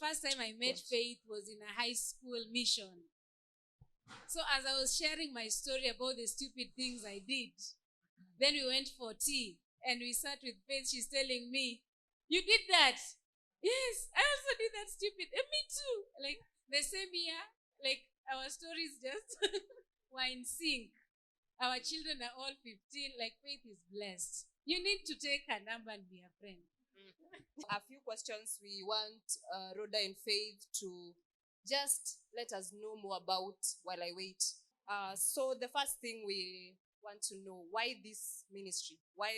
first time I met Faith was in a high school mission. So as I was sharing my story about the stupid things I did, then we went for tea and we sat with Faith. She's telling me, "You did that?" "Yes, I also did that stupid." "And me too." Like the same year, like our stories just were in sync. Our children are all 15. Like Faith is blessed. You need to take her number and be a friend. A few questions we want Rawder and Faith to just let us know more about while I wait. So the first thing we want to know, why this ministry? Why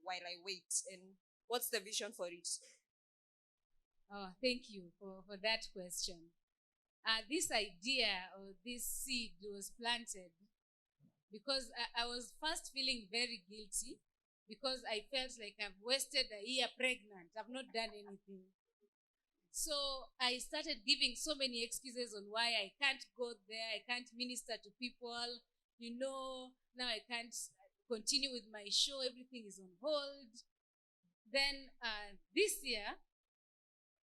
while I wait? And what's the vision for it? Oh, thank you for that question. This idea or this seed was planted because I was first feeling very guilty because I felt like I've wasted a year pregnant. I've not done anything. So I started giving so many excuses on why I can't go there. I can't minister to people. Now I can't continue with my show. Everything is on hold. Then this year,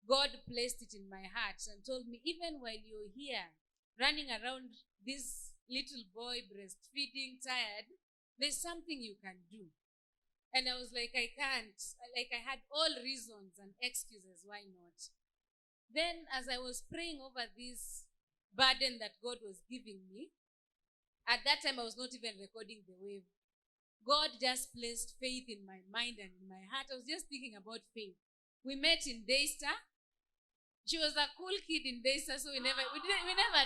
God placed it in my heart and told me, even while you're here, running around this little boy, breastfeeding, tired, there's something you can do. And I was like, I can't. Like I had all reasons and excuses why not. Then as I was praying over this burden that God was giving me, at that time I was not even recording the wave. God just placed Faith in my mind and in my heart. I was just thinking about Faith. We met in Daystar. She was a cool kid in Daystar, so we never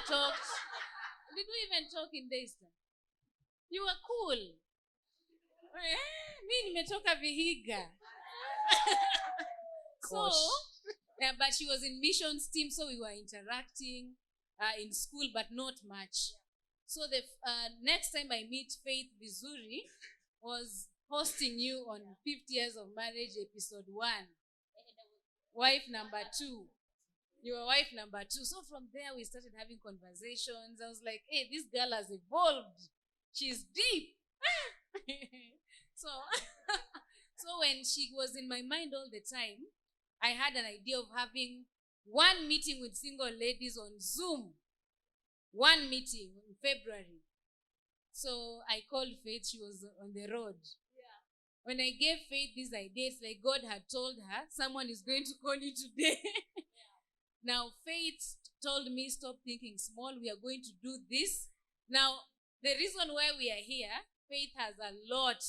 talked. Did we even talk in Daystar? You were cool. Mi nimetoka Vihiga. So, but she was in missions team, so we were interacting in school, but not much. So the next time I meet Faith Vizuri was hosting you on 50 Years of Marriage, episode 1. Wife number 2. You were wife number 2. So from there, we started having conversations. I was like, hey, this girl has evolved. She's deep. So when she was in my mind all the time, I had an idea of having one meeting with single ladies on Zoom. One meeting in February. So I called Faith. She was on the road. Yeah. When I gave Faith this idea, it's like God had told her, someone is going to call you today. Yeah. Now, Faith told me, stop thinking small. We are going to do this. Now, the reason why we are here, Faith has a lot.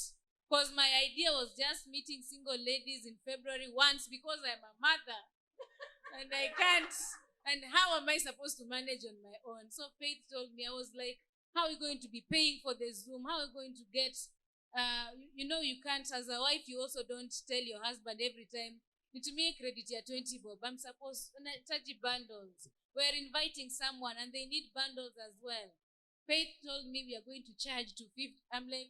Because my idea was just meeting single ladies in February once because I'm a mother. And I can't. And how am I supposed to manage on my own? So Faith told me, I was like, how are you going to be paying for the Zoom? How are you going to get, you can't, as a wife, you also don't tell your husband every time, to me credit ya 20 bob. I'm supposed to charge bundles. We're inviting someone and they need bundles as well. Faith told me we are going to charge to 50. I'm like,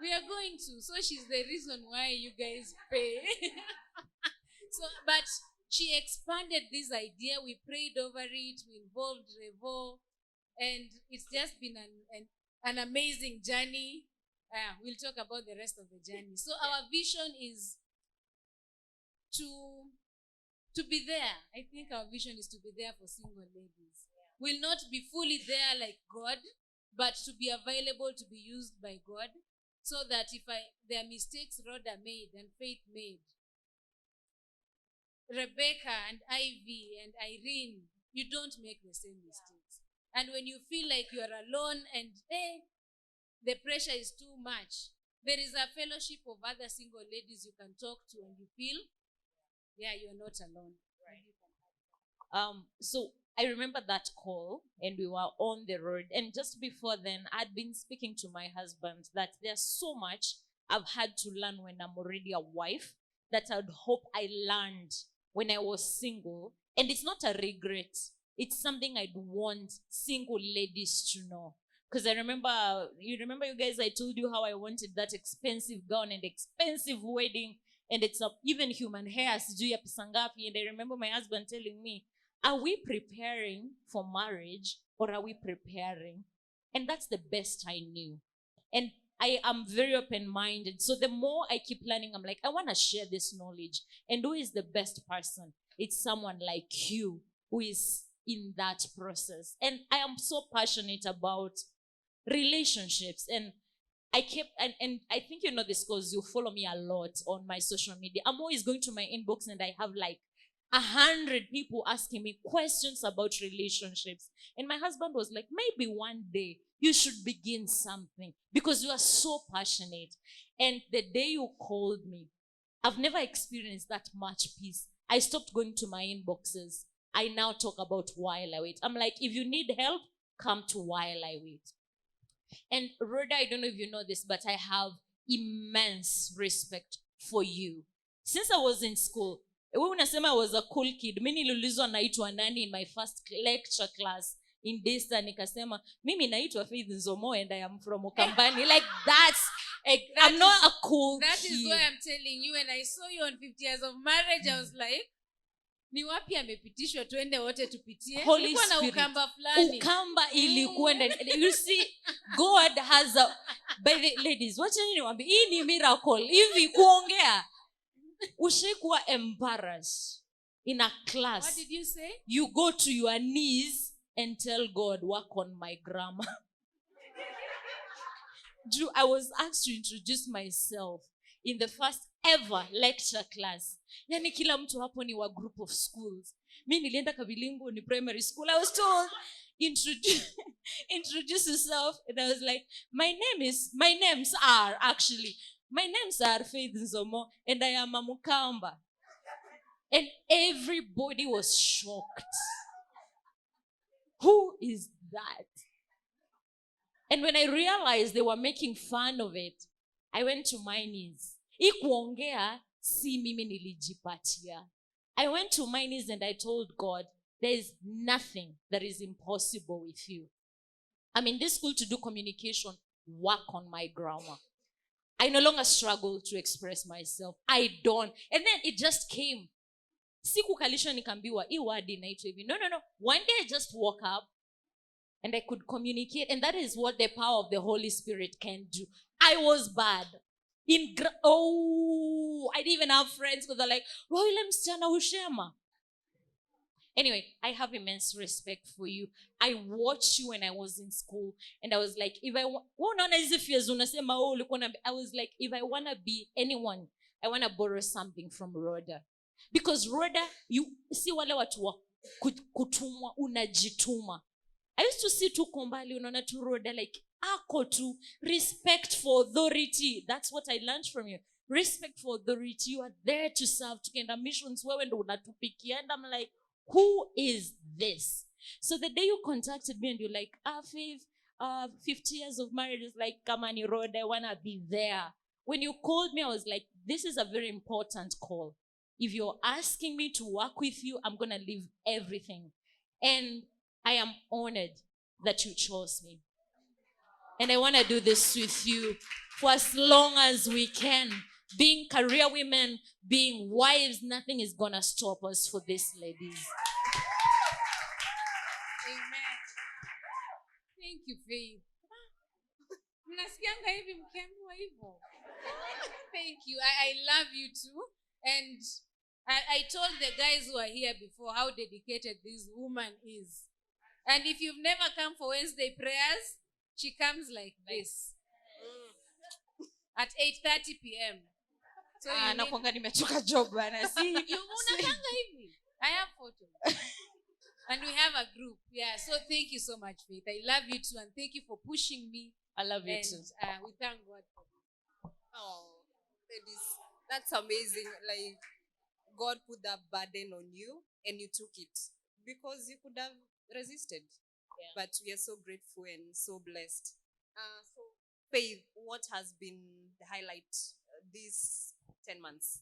we are going to. So she's the reason why you guys pay. But she expanded this idea. We prayed over it. We involved Revo. And it's just been an amazing journey. We'll talk about the rest of the journey. So our vision is to be there. I think our vision is to be there for single ladies. We'll not be fully there like God, but to be available to be used by God, so that if there are mistakes Rawder made and Faith made, Rebecca and Ivy and Irene, you don't make the same mistakes. And when you feel like you are alone and the pressure is too much, there is a fellowship of other single ladies you can talk to and you feel, you're not alone. Right. So I remember that call and we were on the road. And just before then, I'd been speaking to my husband that there's so much I've had to learn when I'm already a wife that I'd hope I learned when I was single. And it's not a regret. It's something I'd want single ladies to know. Because you remember you guys, I told you how I wanted that expensive gown and expensive wedding. And it's even human hair, sijui ya pesa ngapi. And I remember my husband telling me, are we preparing for marriage or are we preparing? And that's the best I knew. And I am very open-minded. So the more I keep learning, I'm like, I want to share this knowledge. And who is the best person? it's someone like you who is in that process. And I am so passionate about relationships. And and I think you know this because you follow me a lot on my social media. I'm always going to my inbox and I have like 100 people asking me questions about relationships. And my husband was like, maybe one day you should begin something because you are so passionate. And the day you called me, I've never experienced that much peace. I stopped going to my inboxes. I now talk about While I Wait. I'm like, if you need help, come to While I Wait. And Rhoda, I don't know if you know this, but I have immense respect for you. Since I was in school, wewe unasema I was a cool kid. Mimi niliulizwa naitwa nani in my first lecture class in Desta, nikasema mimi naitwa Faith Nzomo and I am from Ukambani. Like I'm not a cool That kid. is why I'm telling you, when I saw you on 50 years of marriage, I was like, ni wapi amepitishwa twende wote tupitie. Holy Nilikuwa na Spirit. ukamba fulani. Ukamba ilikuwa ndani. You see, God has a, by the ladies, wacha nini niwaambie, hii ni miracle. Hivi kuongea ushaikuwa embarrassed in a class. What did you say? You go to your knees and tell God, work on my grammar. I was asked to introduce myself in the first ever lecture class. Yani kila mtu hapo ni wa group of schools. Mi nilienda Kabilingo ni primary school. I was told, introduce yourself. And I was like, my names are Faith Nzomo and I am a Mukamba. And everybody was shocked. Who is that? And when I realized they were making fun of it, I went to my knees. Ikuongea si mimi nilijipatia. I went to my knees and I told God, there is nothing that is impossible with you. I'm in this school to do communication, work on my grammar. I no longer struggle to express myself. I don't. And then it just came. Sikukalisha nikambiwa, hii word inaitwa hivi. No. One day I just woke up and I could communicate. And that is what the power of the Holy Spirit can do. I was bad. I didn't even have friends because they're like, Royal msichana ushema. Anyway, I have immense respect for you. I watched you when I was in school and I was like, I was like, if I want to be anyone, I want to borrow something from Rhoda. Because Rhoda, you see wale watu wa kutumwa, unajituma. I used to see tu kombali, unaona tu Rhoda, like, ako tu, respect for authority. That's what I learned from you. Respect for authority. You are there to serve. Tukenda missions, wewe ndo unatupikia. And I'm like, who is this? So the day you contacted me and you're like, Faith, 50 years of marriage is like, come on, Rhoda, I want to be there. When you called me, I was like, this is a very important call. If you're asking me to work with you, I'm going to leave everything. And I am honored that you chose me. And I want to do this with you for as long as we can. Being career women, being wives, nothing is going to stop us for this, ladies. Amen. Thank you, Faith. Mnasikianga hivi mkiambiwa hivyo. Thank you. I love you too. And I told the guys who are here before how dedicated this woman is. And if you've never come for Wednesday prayers, she comes like this. At 8:30 p.m. So nakwanga nimetoka job bana. See, unakanga hivi. I have photos. And we have a group. Yeah, so thank you so much, Faith. I love you too, and thank you for pushing me. I love you too. We thank God for you. Oh, that's amazing. Like, God put that burden on you and you took it because you could have resisted. Yeah. But we are so grateful and so blessed. So, Faith, what has been the highlight these 10 months?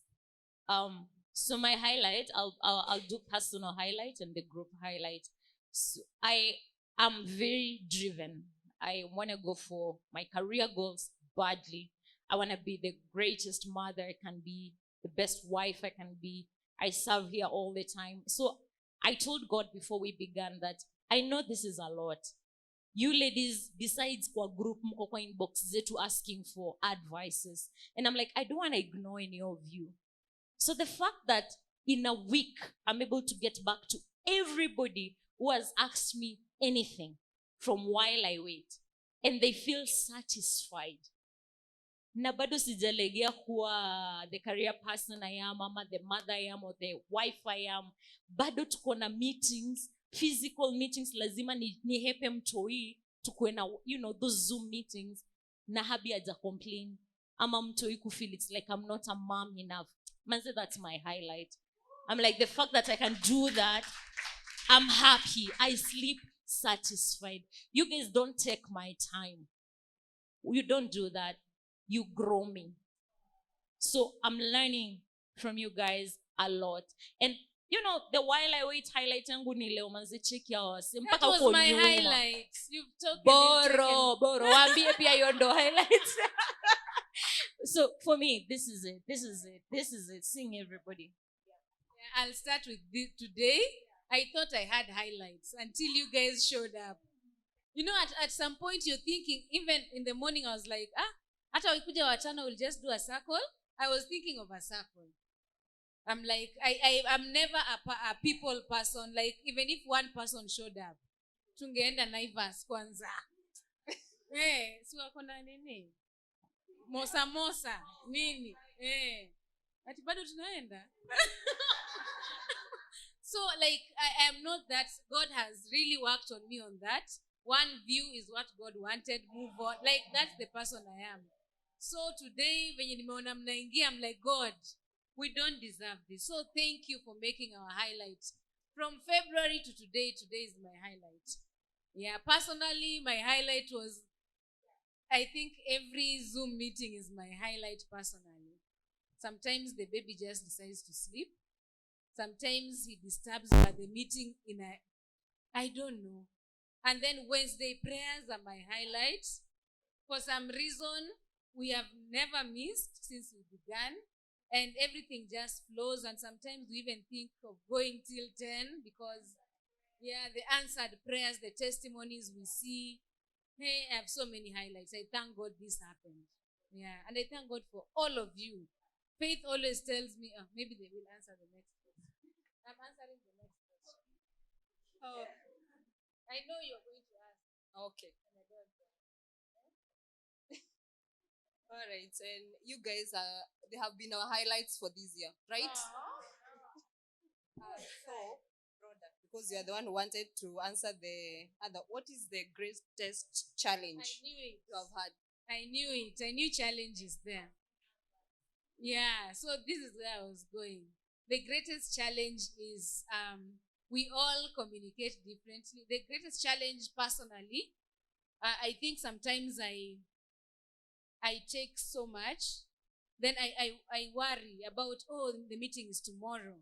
So my highlight, I'll do personal highlight and the group highlight. So I am very driven. I want to go for my career goals badly. I want to be the greatest mother I can be, the best wife I can be. I serve here all the time. So I told God before we began that I know this is a lot. You ladies, besides kwa group, mko kwa inbox zetu asking for advices. And I'm like, I don't want to ignore any of you. So the fact that in a week, I'm able to get back to everybody who has asked me anything from while I wait. And they feel satisfied. Na bado sijalegea kuwa the career person I am, ama the mother I am, or the wife I am. Bado tuko na meetings, physical meetings, lazima ni hepe mtoi, tuko na, those Zoom meetings, na habi aja complain. Ama mtoi kufeel it's like I'm not a mom enough. Man say that's my highlight. I'm like, the fact that I can do that, I'm happy. I sleep satisfied. You guys don't take my time. You don't do that. You grow me. So I'm learning from you guys a lot. And the while I wait highlight yangu ni leo manze check ya wase That mpaka was uko my nyuma. highlight. You've talked Boro waambie pia hiyo ndo highlights. So for me, this is it. Sing everybody. Yeah, I'll start with this today. I thought I had highlights until you guys showed up. At some point you're thinking, even in the morning I was like, hata wakikuja wachana will just do a circle. I was thinking of a circle. I'm like, I'm never a people person. Like, even if one person showed up, tungeenda Naivas kwanza. Si wako na nini? Mosa nini? Ati bado tunaenda. So like I am not that. God has really worked on me on that. One view is what God wanted, move on. Like, that's the person I am. So today venye nimeona mnaingia, I'm like, God, we don't deserve this. So thank you for making our highlights. From February to today is my highlight. Yeah, personally, my highlight was, I think every Zoom meeting is my highlight personally. Sometimes the baby just decides to sleep. Sometimes he disturbs the meeting I don't know. And then Wednesday prayers are my highlights. For some reason, we have never missed since we began. And everything just flows. And sometimes we even think of going till 10 because, the answered prayers, the testimonies we see. Hey, I have so many highlights. I thank God this happened. Yeah, and I thank God for all of you. Faith always tells me, maybe they will answer the next question. I'm answering the next question. Oh, I know you're going to ask. Okay. All right, and you guys they have been our highlights for this year, right? So, Rawder, because you are the one who wanted to answer the other, what is the greatest challenge I knew it. you have had? I knew it. I knew challenge is there. Yeah, so this is where I was going. The greatest challenge is we all communicate differently. The greatest challenge personally, I think sometimes I take so much, then I worry about, the meeting is tomorrow.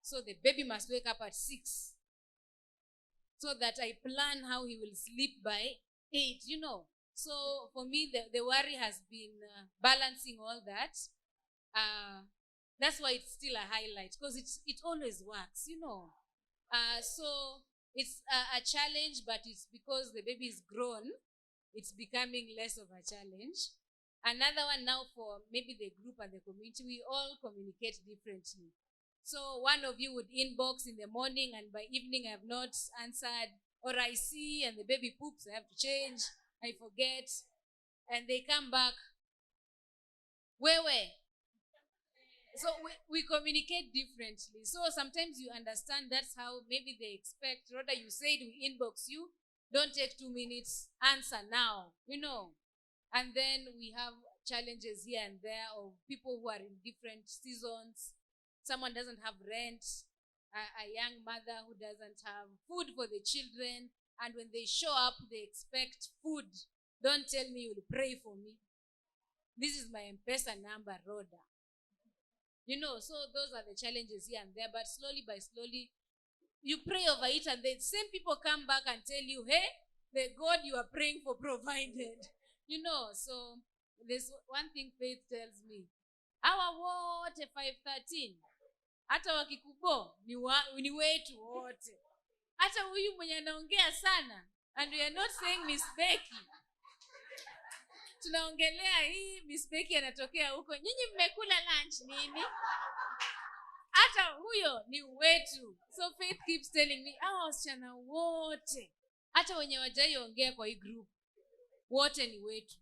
So the baby must wake up at 6. So that I plan how he will sleep by 8, So for me, the worry has been balancing all that. That's why it's still a highlight, because it always works, So it's a challenge, but it's because the baby is grown, it's becoming less of a challenge. Another one now for maybe the group and the community, we all communicate differently. So one of you would inbox in the morning and by evening I have not answered, or I see and the baby poops, I have to change, I forget, and they come back, where? So we communicate differently. So sometimes you understand that's how maybe they expect. Rather, you said we inbox you, don't take 2 minutes, answer now, And then we have challenges here and there of people who are in different seasons. Someone doesn't have rent, a young mother who doesn't have food for the children, and when they show up, they expect food. Don't tell me you'll pray for me. This is my M-Pesa number, Rawder. So those are the challenges here and there, but slowly by slowly, you pray over it, and the same people come back and tell you, hey, the God you are praying for provided. So there's one thing Faith tells me. Our wote 513. Hata wakikubo ni wetu wote. Hata huyu mwenye anaongea sana. And we are not saying Miss Becky. Tunaongelea hii Miss Becky anatokea huko. Nyinyi mmekula lunch nini? hata huyo ni wetu. So Faith keeps telling me, wasichana wote hata wenye wajaiongea kwa hii group wote ni wetu.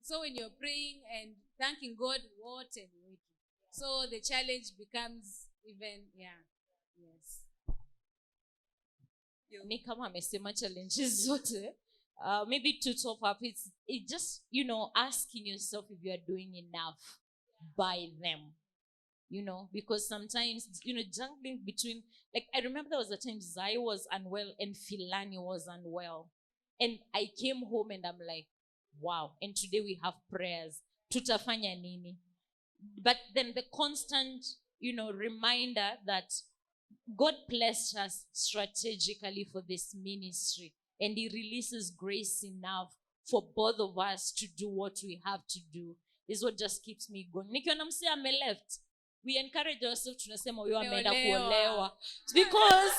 So when you're praying and thanking God, wote ni wetu. So the challenge becomes even, yes. Ni kama amesema challenges zote. Maybe to top up, it's just, asking yourself if you are doing enough by them. Because sometimes, juggling between, like, I remember there was a time Zai was unwell and Filani was unwell. And I came home and I'm like, wow. And today we have prayers. Tutafanya nini? But then the constant, reminder that God blessed us strategically for this ministry. And he releases grace enough for both of us to do what we have to do is what just keeps me going. Nikiona mse ame left, we encourage ourselves, tunasema huyo ameenda kuolewa. Because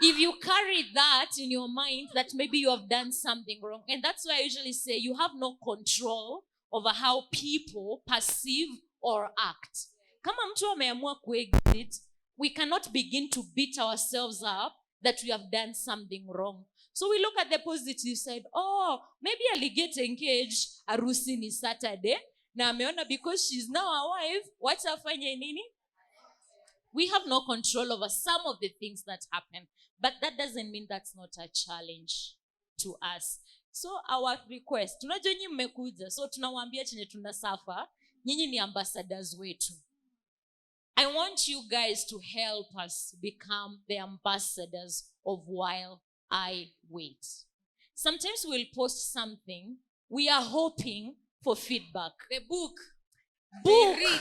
if you carry that in your mind, that maybe you have done something wrong. And that's why I usually say you have no control over how people perceive or act. Kama mtu ameamua kuexit, we cannot begin to beat ourselves up that we have done something wrong. So we look at the positive side. Maybe I'll get engaged, harusi ni Saturday, na ameona because she's now a wife, watafanya nini? We have no control over some of the things that happen. But that doesn't mean that's not a challenge to us. So our request, tunajua nyinyi mmekuja, so tunawaambia chenye tunasafa, nyinyi ni ambassadors wetu. I want you guys to help us become the ambassadors of While I Wait. Sometimes we'll post something, we are hoping for feedback. The book. Read.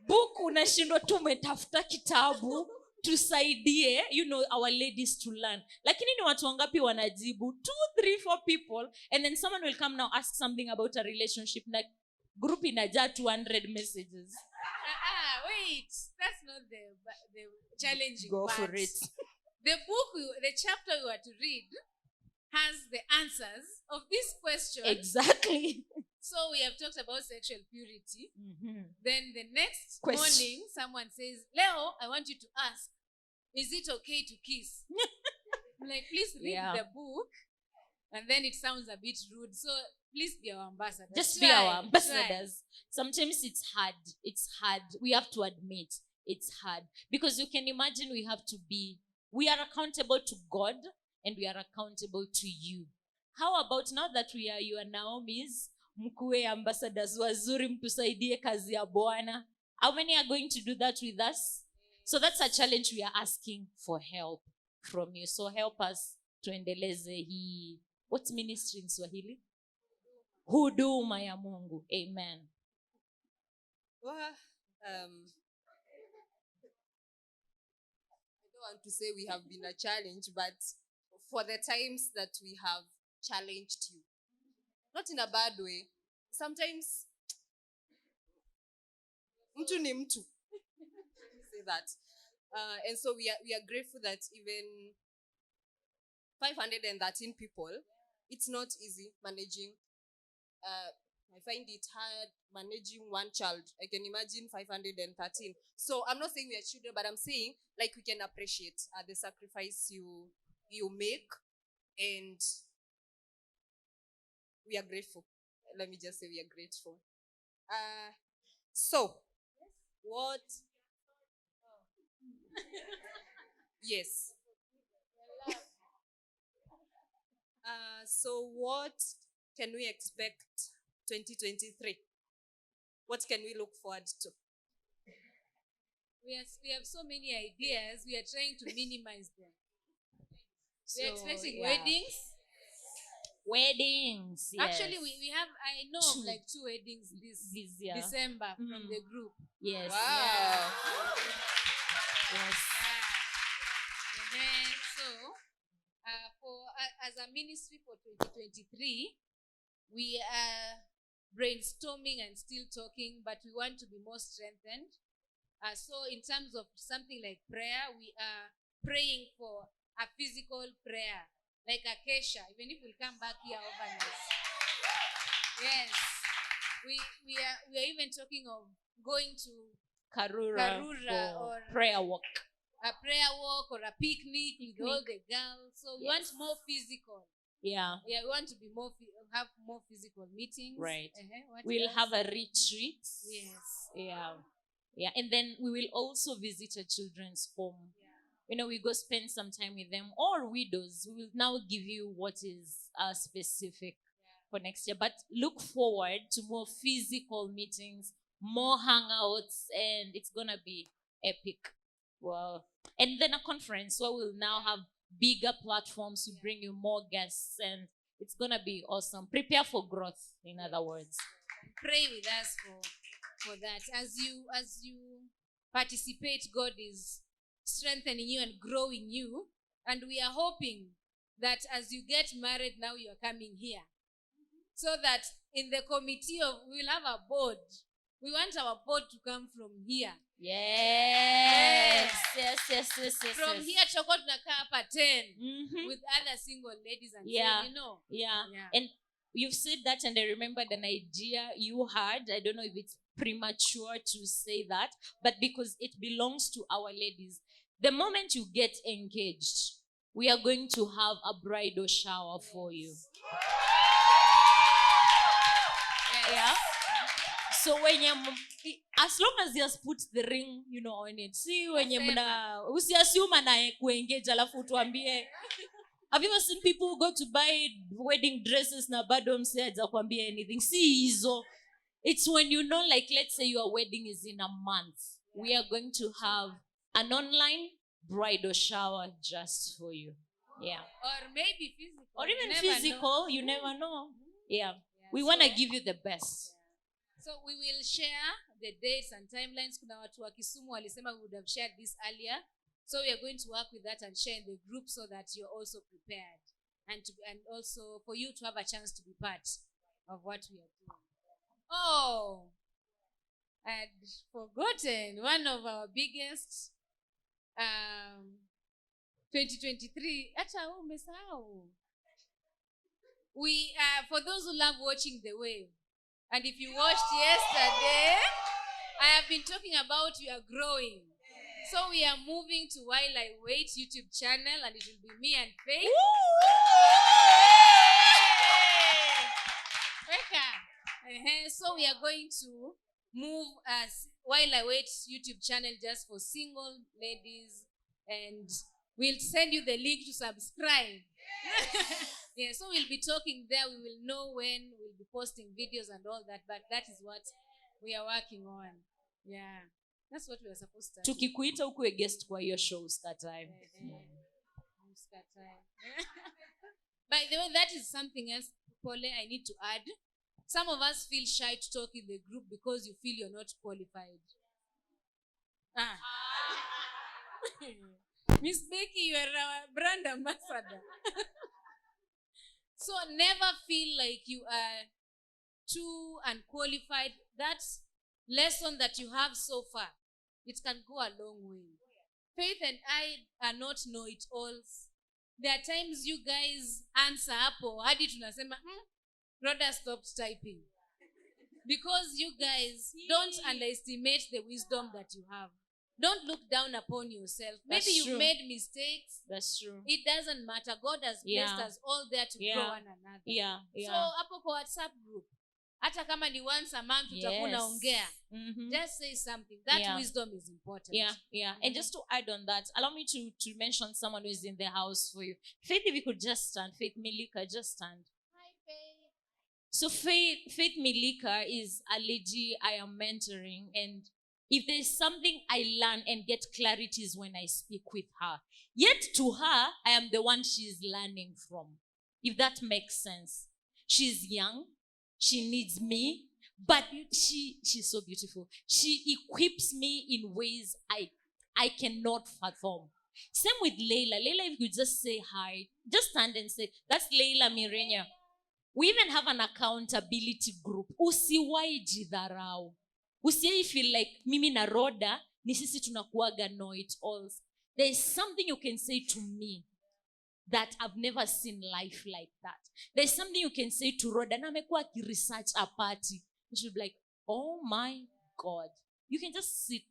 Book unashindwa tu umetafuta kitabu tusaidie, our ladies to learn. Lakini ni watu wangapi wanajibu? 2, 3, 4 people, and then someone will come now ask something about a relationship, na group inajaa 200 messages. Wait, that's not the challenging Go part. for it. The book, the chapter we were to read has the answers of this question. Exactly. So we have talked about sexual purity. Mm-hmm. Then the next Question. morning, someone says, Leo, I want you to ask, is it okay to kiss? I'm like, please read the book. And then it sounds a bit rude. So please be our ambassadors. Just be our ambassadors. Sometimes it's hard. It's hard. We have to admit it's hard. Because you can imagine we are accountable to God and we are accountable to you. How about now that we are your Naomi's, mkuwe ambassadors wazuri, mtusaidie kazi ya Bwana? How many are going to do that with us? So that's a challenge we are asking for help from you. So help us tuendeleze hii. What's ministry in Swahili? Huduma ya Mungu. Amen. Well, I don't want to say we have been a challenge, but for the times that we have challenged you, not in a bad way, sometimes mtu ni mtu. Say that. And so we are grateful that even 513 people, it's not easy managing. I find it hard managing one child. I can imagine 513. So I'm not saying we are children, but I'm saying like we can appreciate the sacrifice you make, and we are grateful. Let me just say we are grateful. So what? Yes. So what can we expect 2023? What can we look forward to? We have so many ideas. We are trying to minimize them. We are expecting weddings. Weddings. Yes. Actually, we have, I know of like 2 weddings this year. December from the group. Yes. Wow. Yeah. Yes. And so, as a ministry for 2023, we are brainstorming and still talking, but we want to be more strengthened. So in terms of something like prayer, we are praying for a physical prayer, like a kesha, even if we'll come back here overnight. Yes. We are even talking of going to Karura Karura for or prayer walk. a prayer walk or a picnic with all the girls. So we want Yes. more physical. Yeah, Yeah, we want to be have more physical meetings. right. What We'll else? have a retreat. Yes. Yeah. Yeah. And then we will also visit a children's home. Yeah. We go spend some time with them, or widows. We will now give you what is specific for next year. But look forward to more physical meetings, more hangouts, and it's gonna be epic. Wow. And then a conference where we'll now have bigger platforms to bring you more guests, and it's gonna be awesome. Prepare for growth, in other words. Pray with us for that. As you participate, God is strengthening you and growing you. And we are hoping that as you get married now, you are coming here. So that in the committee we'll have a board. We want our board to come from here. Yes. From here, Choko tunakaa hapa 10 Mhm. with other single ladies and Yeah. say, Yeah. Yeah. And you've said that, and I remember an idea you had. I don't know if it's premature to say that, but because it belongs to our ladies. The moment you get engaged, we are going to have a bridal shower for you. Yes. Yeah. So when you, as long as he has put the ring, on it. See when you usiassume na kuengage alafu tuambie. Have you ever seen people who go to buy wedding dresses na bado mse hajakwambia anything? See hizo. It's when like let's say your wedding is in a month. We are going to have an online bridal shower just for you. Yeah. Or maybe physical. Or even You never physical, know. you never know. Yeah. Yeah, We so- want to give you the best. So we will share the dates and timelines. Kuna watu wa Kisumu walisema we would have shared this earlier. So we are going to work with that and share in the group so that you're also prepared. And also for you to have a chance to be part of what we are doing. Oh, I'd forgotten one of our biggest 2023. Acha umesahau. We for those who love watching The Wave, and if you watched yesterday, I have been talking about we are growing. So we are moving to While I Wait YouTube channel, and it will be me and Faith. So we are going to move as While I Wait YouTube channel just for single ladies, and we'll send you the link to subscribe. Yeah, so we'll be talking there. We will know when we'll be posting videos and all that, but that is what we are working on. Yeah, that's what we are supposed to do. Tukikuita ukuwe guest kwa hiyo shows that time. By the way, that is something else, Pole, I need to add. Some of us feel shy to talk in the group because you feel you're not qualified. Miss Becky, you are our brand ambassador. So never feel like you are too unqualified. That lesson that you have so far, it can go a long way. Faith and I are not know-it-alls. There are times you guys answer hapo hadi tunasema Rawder stopped typing, because you guys don't underestimate the wisdom that you have. Don't look down upon yourself. Maybe That's you've true. made mistakes. That's true. It doesn't matter. God has blessed us all there to grow one another. Yeah. So hapo kwa WhatsApp group, hata kama ni once a month utakuwa unaongea, Mhm. just say something. That wisdom is important. Yeah. And just to add on that, allow me to mention someone who is in the house for you. Faith, if you could just stand. Faith Milika, just stand. Hi, Faith. So Faith Milika is a lady I am mentoring, and if there's something I learn and get clarity is when I speak with her. Yet to her, I am the one she's learning from. If that makes sense. She's young. She needs me. But she's so beautiful. She equips me in ways I cannot fathom. Same with Layla. Layla, if you just say hi, just stand and say, that's Layla Mirenya. We even have an accountability group. Usiwai jidharau. Usiwai feel like mimi na Rawder ni sisi tunakuaga know-it-alls. There is something you can say to me that I've never seen life like that. There's something you can say to Rawder. Na amekuwa akiresearch a party. You should be like, oh my God. You can just sit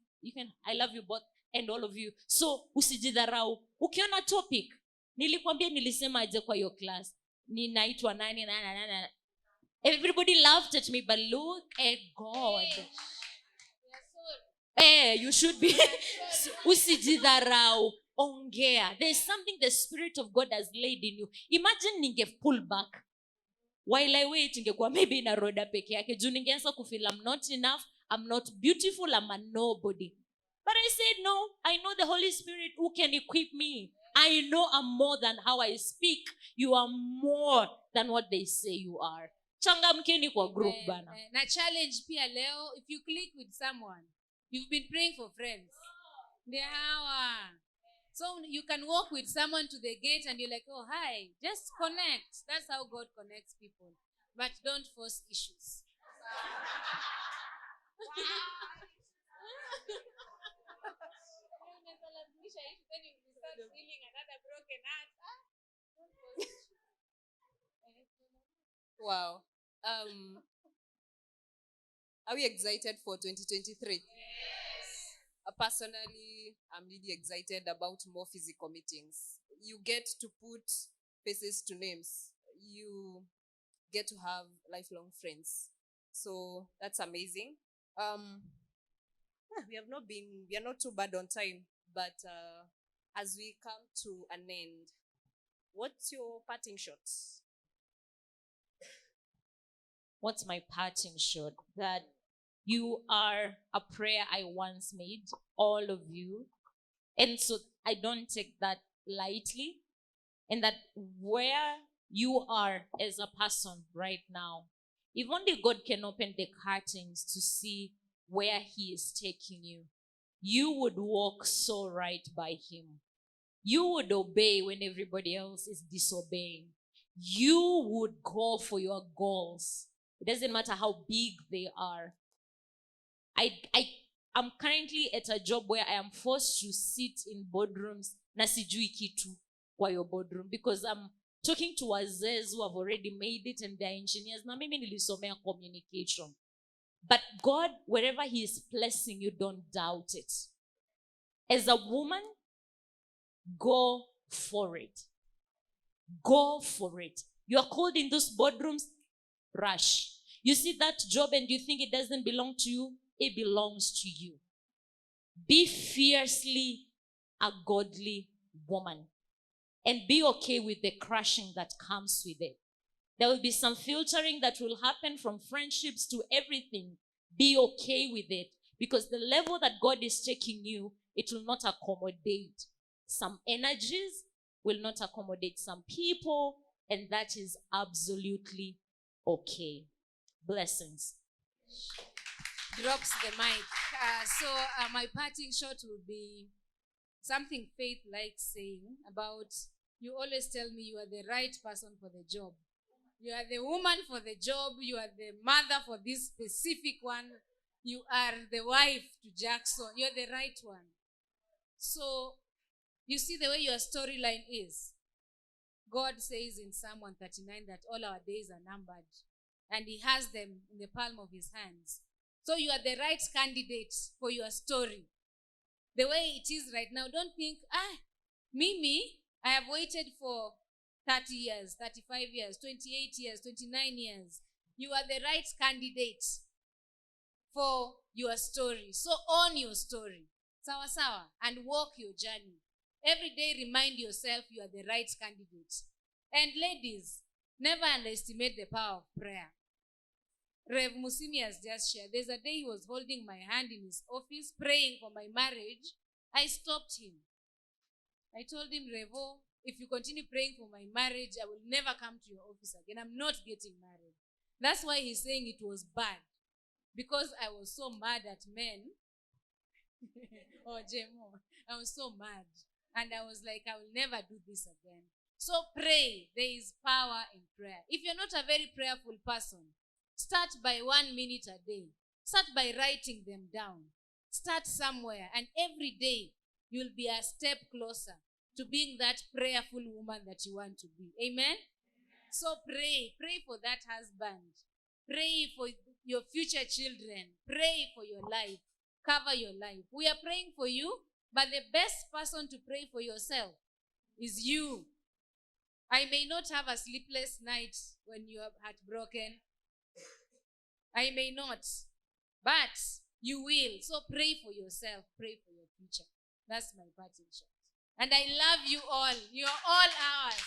I love you both and all of you. So usijidharau. Ukiona topic, nilikwambia nilisema aje kwa your class. Ninaitwa nani na. Everybody laughed at me, but look at God. You should be. Usijidharau. Ongea. There's something the Spirit of God has laid in you. Imagine ninge pull back. While I wait, ingekuwa maybe na roda peke yake. Juu ningeanza kufeel I'm not enough, I'm not beautiful, I'm a nobody. But I said no, I know the Holy Spirit who can equip me. I know I'm more than how I speak. You are more than what they say you are. Changamkeni kwa group bana. Na challenge pia leo, if you click with someone, you've been praying for friends. Ndio hawa. So you can walk with someone to the gate and you're like, oh, hi, just connect. That's how God connects people. But don't force issues. Then you start feeling another broken heart. Don't force issues. Wow. Are we excited for 2023? Personally, I'm really excited about more physical meetings. You get to put faces to names. You get to have lifelong friends. So that's amazing. We are not too bad on time, but as we come to an end, what's your parting shots? What's my parting shot? That you are a prayer I once made, all of you. And so I don't take that lightly. And that where you are as a person right now, if only God can open the curtains to see where He is taking you, you would walk so right by Him. You would obey when everybody else is disobeying. You would go for your goals. It doesn't matter how big they are. I'm currently at a job where I am forced to sit in boardrooms na sijui kitu kwa your boardroom because I'm talking to wazes who have already made it and they're engineers. Na mimi nilisomea communication. But God, wherever He is blessing you, don't doubt it. As a woman, go for it. Go for it. You are called in those boardrooms, rush. You see that job and you think it doesn't belong to you, it belongs to you. Be fiercely a godly woman and be okay with the crushing that comes with it. There will be some filtering that will happen from friendships to everything. Be okay with it because the level that God is taking you, it will not accommodate some energies, will not accommodate some people, and that is absolutely okay. Blessings. Drops the mic. So my parting shot would be something Faith likes saying about, you always tell me you are the right person for the job. You are the woman for the job. You are the mother for this specific one. You are the wife to Jackson. You're the right one. So you see the way your storyline is. God says in Psalm 139 that all our days are numbered. And He has them in the palm of His hands. So you are the right candidate for your story. The way it is right now, don't think, Mimi, I have waited for 30 years, 35 years, 28 years, 29 years. You are the right candidate for your story. So own your story. Sawa sawa. And walk your journey. Every day remind yourself you are the right candidate. And ladies, never underestimate the power of prayer. Rev Musimi has just shared. There's a day he was holding my hand in his office, praying for my marriage. I stopped him. I told him, Revo, if you continue praying for my marriage, I will never come to your office again. I'm not getting married. That's why he's saying it was bad. Because I was so mad at men. Oh, Jemo. I was so mad. And I was like, I will never do this again. So pray. There is power in prayer. If you're not a very prayerful person, start by 1 minute a day. Start by writing them down. Start somewhere. And every day, you'll be a step closer to being that prayerful woman that you want to be. Amen? So pray. Pray for that husband. Pray for your future children. Pray for your life. cover your life. We are praying for you, but the best person to pray for yourself is you. I may not have a sleepless night when you are heartbroken. I may not, but you will. So pray for yourself. Pray for your future. That's my parting shot. And I love you all. You're all ours.